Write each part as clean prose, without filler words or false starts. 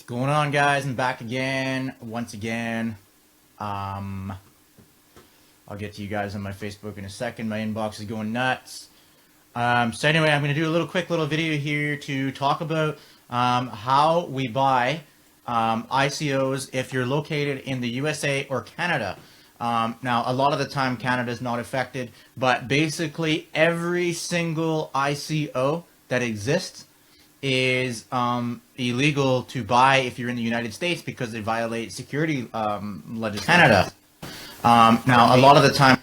Going on, guys? I'm back again, once again. I'll get to you guys on my Facebook in a second. My inbox is going nuts. So anyway, I'm going to do a quick little video here to talk about how we buy ICOs if you're located in the USA or Canada. Now, a lot of the time, Canada is not affected, but basically every single ICO that exists is illegal to buy if you're in the United States because they violate security legislation. Canada. Now, a lot of the time,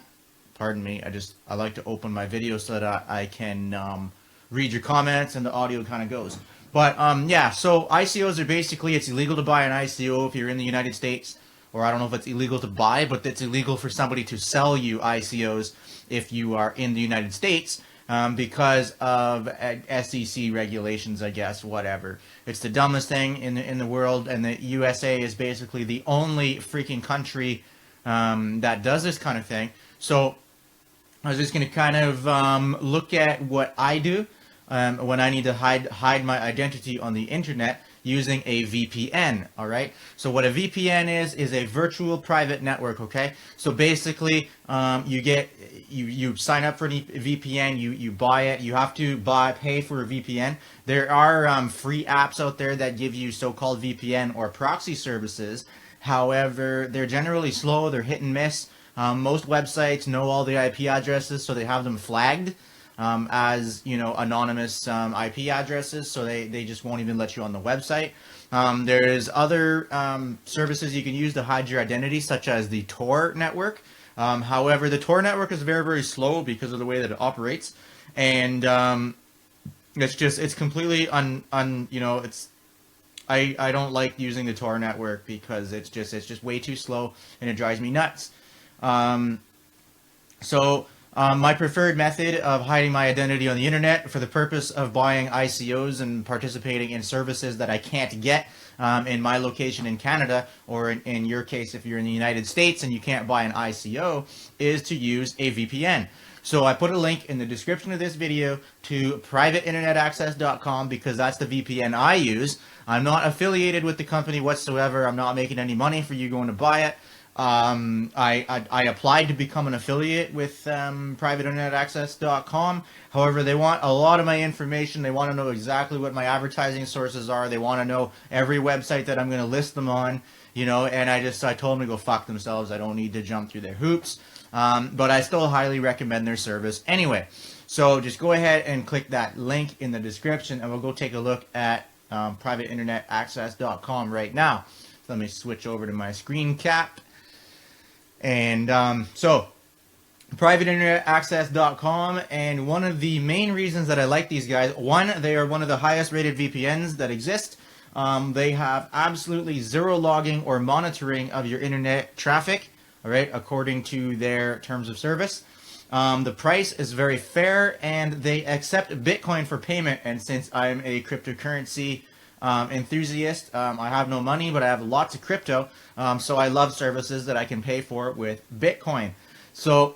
pardon me, I like to open my video so that I can read your comments and the audio kind of goes. But yeah, so ICOs are basically, it's illegal to buy an ICO if you're in the United States, or I don't know if it's illegal to buy, but it's illegal for somebody to sell you ICOs if you are in the United States. Because of SEC regulations, I guess, whatever. It's the dumbest thing in the world, and the USA is basically the only freaking country that does this kind of thing. So I was just going to kind of look at what I do when I need to hide my identity on the internet using a VPN. All right. So what a VPN is a virtual private network. Okay. So basically, you sign up for a VPN, you buy it. You have to pay for a VPN. There are free apps out there that give you so-called VPN or proxy services. However, they're generally slow. They're hit and miss. Most websites know all the IP addresses, so they have them flagged as, you know, anonymous IP addresses, so they just won't even let you on the website. There's other services you can use to hide your identity, such as the Tor network. However, the Tor network is very, very slow because of the way that it operates, and it's completely I don't like using the Tor network because it's just way too slow and it drives me nuts. My preferred method of hiding my identity on the internet for the purpose of buying ICOs and participating in services that I can't get in my location in Canada, or in your case if you're in the United States and you can't buy an ICO, is to use a VPN. So I put a link in the description of this video to privateinternetaccess.com because that's the VPN I use. I'm not affiliated with the company whatsoever. I'm not making any money for you going to buy it. I applied to become an affiliate with privateinternetaccess.com. However, they want a lot of my information. They want to know exactly what my advertising sources are. They want to know every website that I'm going to list them on, you know, and I told them to go fuck themselves. I don't need to jump through their hoops. But I still highly recommend their service anyway. So just go ahead and click that link in the description and we'll go take a look at privateinternetaccess.com right now. So let me switch over to my screen cap. And so privateinternetaccess.com, and one of the main reasons that I like these guys, one, they are one of the highest rated VPNs that exist. They have absolutely zero logging or monitoring of your internet traffic, all right, according to their terms of service. The price is very fair, and they accept Bitcoin for payment. And since I'm a cryptocurrency enthusiast, I have no money, but I have lots of crypto, so I love services that I can pay for with Bitcoin. So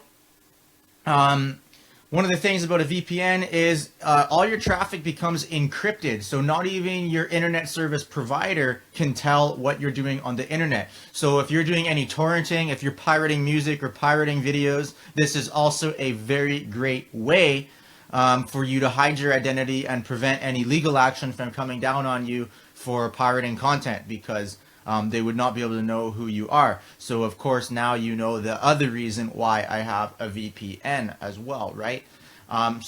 one of the things about a VPN is all your traffic becomes encrypted, so not even your internet service provider can tell what you're doing on the internet. So if you're doing any torrenting, if you're pirating music or pirating videos, this is also a very great way for you to hide your identity and prevent any legal action from coming down on you for pirating content, because they would not be able to know who you are. So of course now you know the other reason why I have a VPN as well, right? Yeah,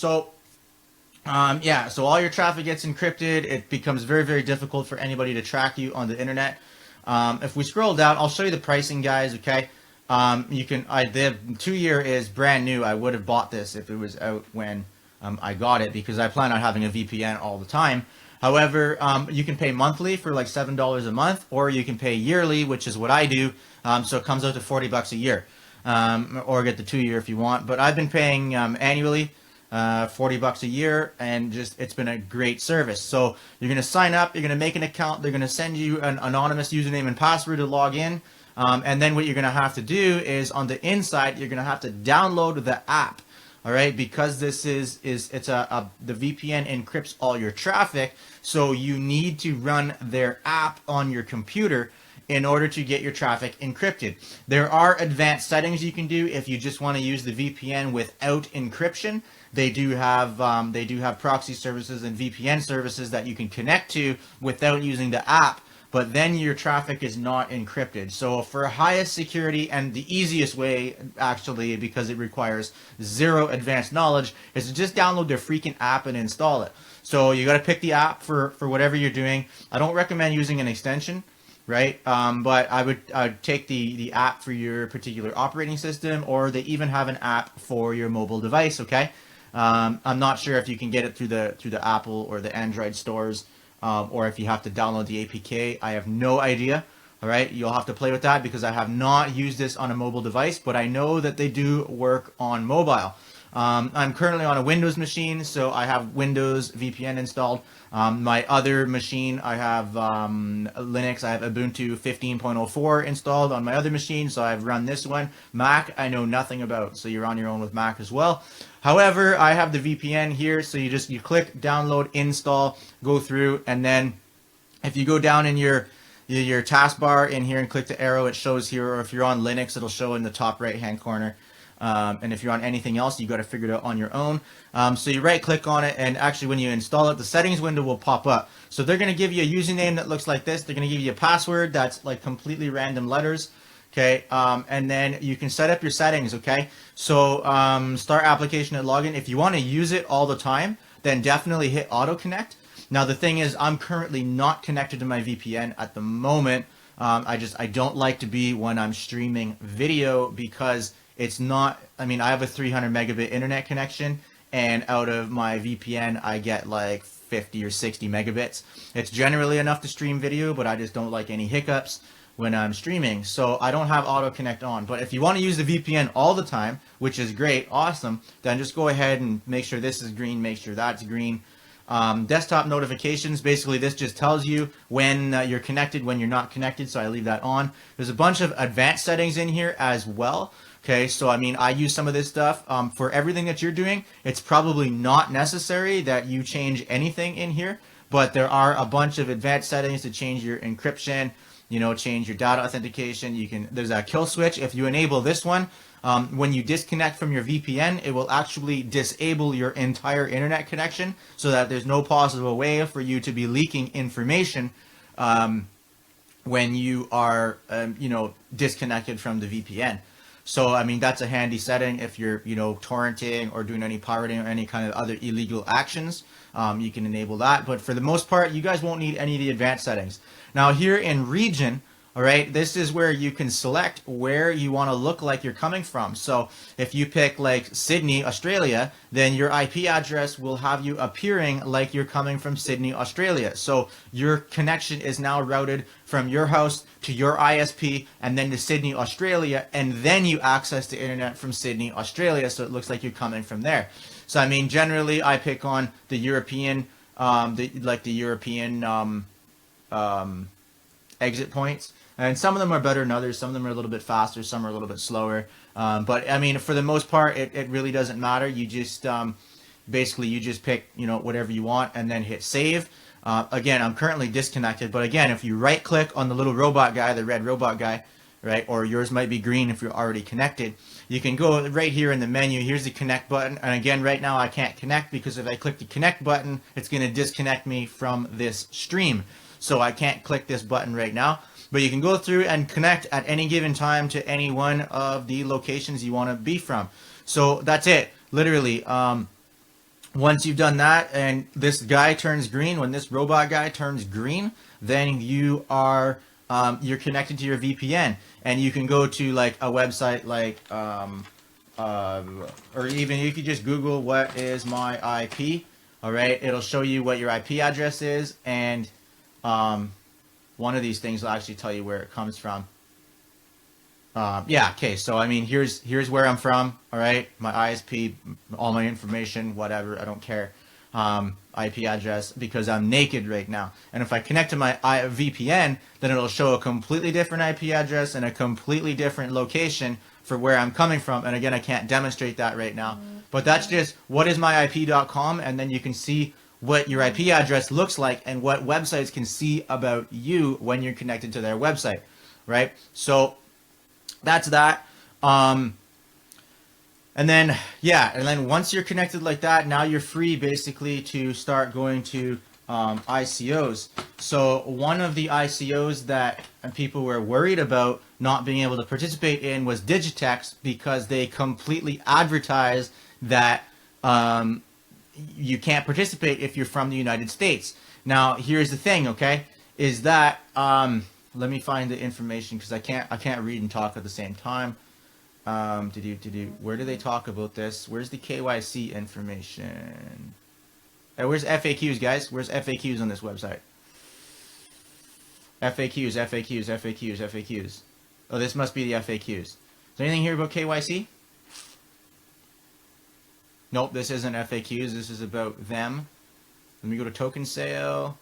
so all your traffic gets encrypted. It becomes very, very difficult for anybody to track you on the internet. If we scroll down, I'll show you the pricing, guys, okay? The 2-year is brand new. I would have bought this if it was out when I got it, because I plan on having a VPN all the time. However, you can pay monthly for like $7 a month, or you can pay yearly, which is what I do. So it comes out to $40 a year, or get the 2-year if you want. But I've been paying annually, $40 a year, and it's been a great service. So you're going to sign up, you're going to make an account, they're going to send you an anonymous username and password to log in. And then what you're going to have to do is on the inside, you're going to have to download the app. all right, because this is it's the VPN encrypts all your traffic, so you need to run their app on your computer in order to get your traffic encrypted. There are advanced settings you can do if you just want to use the VPN without encryption. They do have proxy services and VPN services that you can connect to without using the app, but then your traffic is not encrypted. So for highest security and the easiest way, actually, because it requires zero advanced knowledge, is to just download their freaking app and install it. So you got to pick the app for whatever you're doing. I don't recommend using an extension, right? But I'd take the app for your particular operating system, or they even have an app for your mobile device, okay? I'm not sure if you can get it through the Apple or the Android stores, or if you have to download the APK. I have no idea. All right, you'll have to play with that because I have not used this on a mobile device, but I know that they do work on mobile. I'm currently on a Windows machine, so I have Windows VPN installed. My other machine, I have Linux. I have Ubuntu 15.04 installed on my other machine, so I've run this one. Mac, I know nothing about, so you're on your own with Mac as well. However, I have the VPN here, so you click download, install, go through, and then if you go down in your taskbar in here and click the arrow, it shows here, or if you're on Linux, it'll show in the top right hand corner. And if you're on anything else, you got to figure it out on your own. So you right click on it, and actually when you install it, the settings window will pop up. So they're going to give you a username that looks like this. They're going to give you a password that's like completely random letters. Okay, and then you can set up your settings, okay? So start application at login. If you want to use it all the time, then definitely hit auto connect. Now the thing is, I'm currently not connected to my VPN at the moment. I don't like to be when I'm streaming video because it's not, I mean, I have a 300 megabit internet connection, and out of my VPN, I get like 50 or 60 megabits. It's generally enough to stream video, but I just don't like any hiccups when I'm streaming, so I don't have auto connect on. But if you want to use the VPN all the time, which is great, awesome, then just go ahead and make sure this is green, make sure that's green. Desktop notifications, basically this just tells you when you're connected, when you're not connected, so I leave that on. There's a bunch of advanced settings in here as well. Okay, so I mean, I use some of this stuff for everything that you're doing. It's probably not necessary that you change anything in here, but there are a bunch of advanced settings to change your encryption, you know, change your data authentication. There's a kill switch. If you enable this one, when you disconnect from your VPN, it will actually disable your entire internet connection so that there's no possible way for you to be leaking information when you are, disconnected from the VPN. So, I mean, that's a handy setting if you're, torrenting or doing any pirating or any kind of other illegal actions. You can enable that. But for the most part, you guys won't need any of the advanced settings. Now, here in region, all right, this is where you can select where you want to look like you're coming from. So if you pick like Sydney, Australia, then your IP address will have you appearing like you're coming from Sydney, Australia. So your connection is now routed from your house to your ISP and then to Sydney, Australia, and then you access the internet from Sydney, Australia, so it looks like you're coming from there. So I mean, generally I pick on the European, exit points. And some of them are better than others. Some of them are a little bit faster. Some are a little bit slower. But I mean, for the most part, it really doesn't matter. You just basically you just pick whatever you want and then hit save. Again, I'm currently disconnected. But again, if you right click on the little robot guy, the red robot guy, right, or yours might be green if you're already connected, you can go right here in the menu. Here's the connect button. And again, right now I can't connect because if I click the connect button, it's going to disconnect me from this stream. So I can't click this button right now. But you can go through and connect at any given time to any one of the locations you want to be from. So that's it, literally. Once you've done that and this guy turns green, when this robot guy turns green, then you are you're connected to your VPN, and you can go to like a website like or even if you just Google what is my IP, all right, it'll show you what your IP address is, and one of these things will actually tell you where it comes from. Yeah, okay, so I mean, here's where I'm from, all right, my ISP, all my information, whatever, I don't care, IP address, because I'm naked right now. And if I connect to my VPN, then it'll show a completely different IP address and a completely different location for where I'm coming from. And again, I can't demonstrate that right now. But that's just whatismyip.com, and then you can see what your IP address looks like and what websites can see about you when you're connected to their website, right? So that's that. And then, yeah, and then once you're connected like that, now you're free basically to start going to ICOs. So one of the ICOs that people were worried about not being able to participate in was Digitex, because they completely advertised that you can't participate if you're from the United States. Now, here's the thing, okay, is that let me find the information, because I can't read and talk at the same time. Where do they talk about this? Where's the KYC information? Where's FAQs, guys? Where's FAQs on this website? FAQs. Oh, this must be the FAQs. Is there anything here about KYC? Nope, this isn't FAQs. This is about them. Let me go to token sale.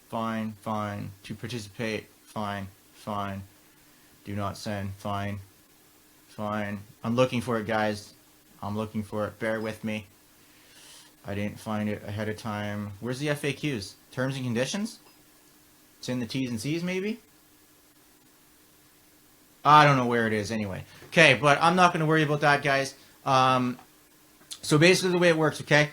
Fine. To participate. Fine. Do not send. Fine. I'm looking for it, guys. I'm looking for it. Bear with me. I didn't find it ahead of time. Where's the FAQs? Terms and conditions? It's in the T's and C's, maybe? I don't know where it is anyway. Okay, but I'm not going to worry about that, guys. So basically the way it works, okay?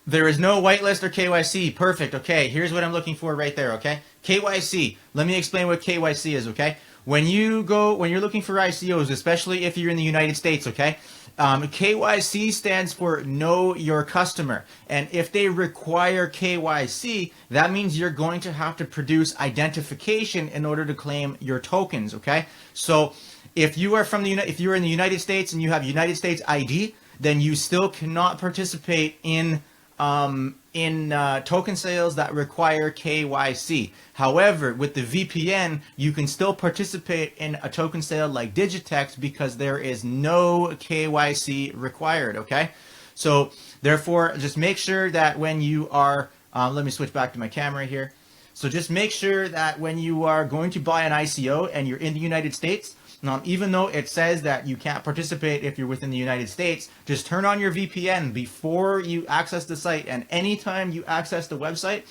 There is no whitelist or KYC. Perfect. Okay, here's what I'm looking for right there, okay? KYC. Let me explain what KYC is, okay? When you're looking for ICOs, especially if you're in the United States, okay? KYC stands for Know Your Customer. And if they require KYC, that means you're going to have to produce identification in order to claim your tokens, okay? So if you are if you're in the United States and you have United States ID, then you still cannot participate in token sales that require KYC. However, with the VPN, you can still participate in a token sale like Digitex because there is no KYC required, okay? So therefore, just make sure that when you are, let me switch back to my camera here. So just make sure that when you are going to buy an ICO and you're in the United States, even though it says that you can't participate if you're within the United States, just turn on your VPN before you access the site. And anytime you access the website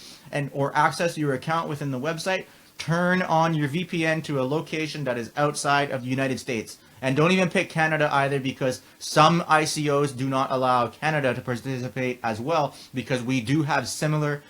or access your account within the website, turn on your VPN to a location that is outside of the United States. And don't even pick Canada either, because some ICOs do not allow Canada to participate as well, because we do have similar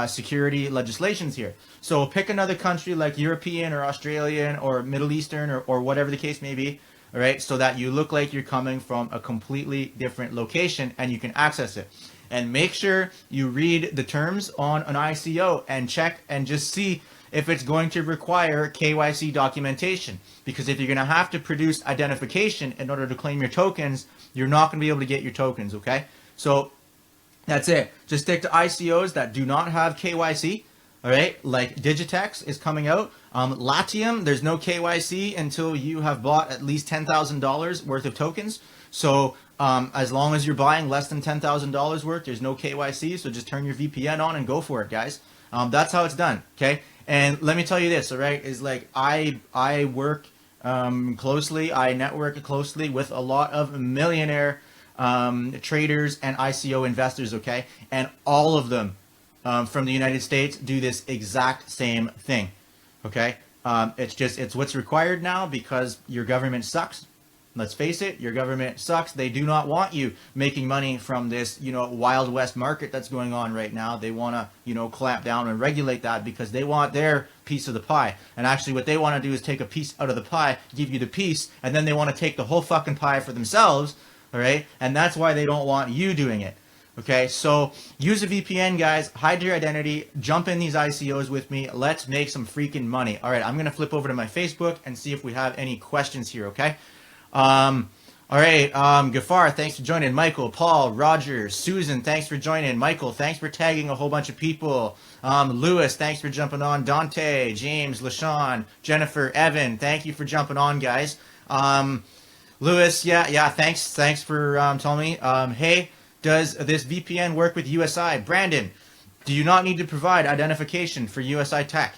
security legislations here. So pick another country like European or Australian or Middle Eastern or whatever the case may be, all right, so that you look like you're coming from a completely different location and you can access it. And make sure you read the terms on an ICO and check and just see if it's going to require KYC documentation. Because if you're going to have to produce identification in order to claim your tokens, you're not going to be able to get your tokens, okay? So that's it. Just stick to ICOs that do not have KYC, all right? Like Digitex is coming out. Latium, there's no KYC until you have bought at least $10,000 worth of tokens. So as long as you're buying less than $10,000 worth, there's no KYC. So just turn your VPN on and go for it, guys. That's how it's done, okay? And let me tell you this, all right, is like I work closely, I network closely with a lot of millionaire traders and ICO investors, okay? And all of them from the United States do this exact same thing, okay? It's what's required now because your government sucks. Let's face it, your government sucks. They do not want you making money from this, Wild West market that's going on right now. They want to, clamp down and regulate that because they want their piece of the pie. And actually what they want to do is take a piece out of the pie, give you the piece, and then they want to take the whole fucking pie for themselves, all right? And that's why they don't want you doing it, okay? So use a VPN, guys. Hide your identity. Jump in these ICOs with me. Let's make some freaking money. All right, I'm going to flip over to my Facebook and see if we have any questions here, okay? All right, Gafar, thanks for joining. Michael, Paul, Roger, Susan, thanks for joining. Michael, thanks for tagging a whole bunch of people. Lewis, thanks for jumping on. Dante, James, LaShawn, Jennifer, Evan, thank you for jumping on, guys. Lewis, yeah, thanks for telling me. Hey, does this VPN work with USI? Brandon, do you not need to provide identification for USI Tech?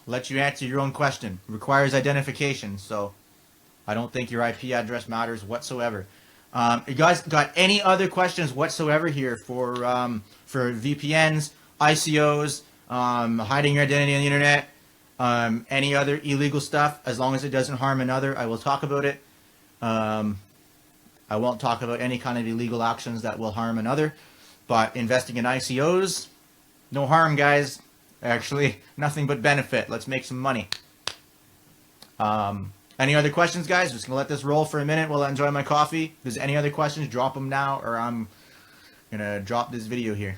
let you answer your own question. Requires identification, so I don't think your IP address matters whatsoever. You guys got any other questions whatsoever here for VPNs, ICOs, hiding your identity on the internet, any other illegal stuff? As long as it doesn't harm another, I will talk about it. I won't talk about any kind of illegal actions that will harm another. But investing in ICOs, no harm, guys. Actually, nothing but benefit. Let's make some money. Any other questions, guys? Just going to let this roll for a minute while I enjoy my coffee. If there's any other questions, drop them now, or I'm going to drop this video here.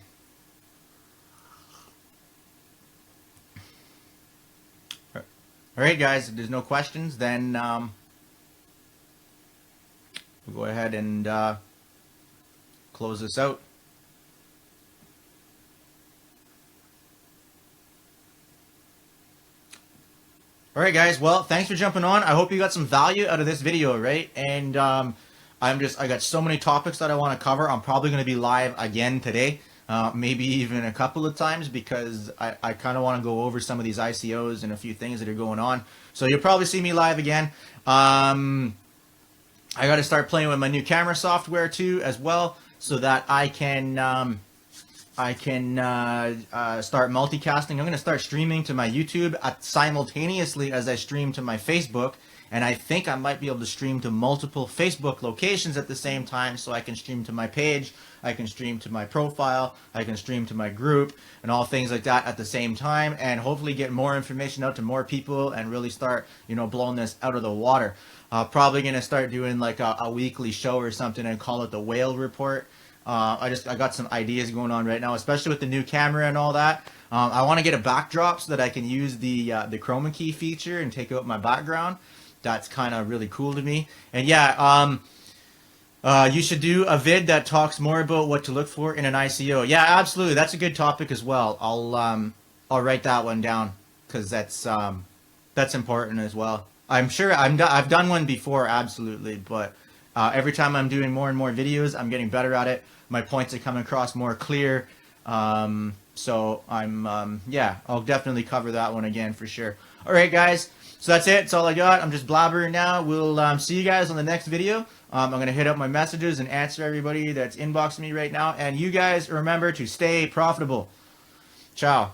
All right, guys, if there's no questions, then we'll go ahead and close this out. All right, guys. Well, thanks for jumping on. I hope you got some value out of this video, right? And I got so many topics that I want to cover. I'm probably going to be live again today, maybe even a couple of times, because I kind of want to go over some of these ICOs and a few things that are going on. So you'll probably see me live again. I got to start playing with my new camera software too, as well, so that I can start multicasting. I'm going to start streaming to my YouTube simultaneously as I stream to my Facebook, and I think I might be able to stream to multiple Facebook locations at the same time, so I can stream to my page, I can stream to my profile, I can stream to my group, and all things like that at the same time, and hopefully get more information out to more people and really start, blowing this out of the water. Probably going to start doing like a weekly show or something and call it the Whale Report. I got some ideas going on right now, especially with the new camera and all that. I want to get a backdrop so that I can use the chroma key feature and take out my background. That's kind of really cool to me. And yeah, you should do a vid that talks more about what to look for in an ICO. Yeah, absolutely. That's a good topic as well. I'll write that one down, because that's important as well. I'm sure I've done one before, absolutely, but every time I'm doing more and more videos, I'm getting better at it. My points are coming across more clear. So yeah, I'll definitely cover that one again for sure. All right, guys. So that's it. That's all I got. I'm just blabbering now. We'll see you guys on the next video. I'm going to hit up my messages and answer everybody that's inboxing me right now. And you guys remember to stay profitable. Ciao.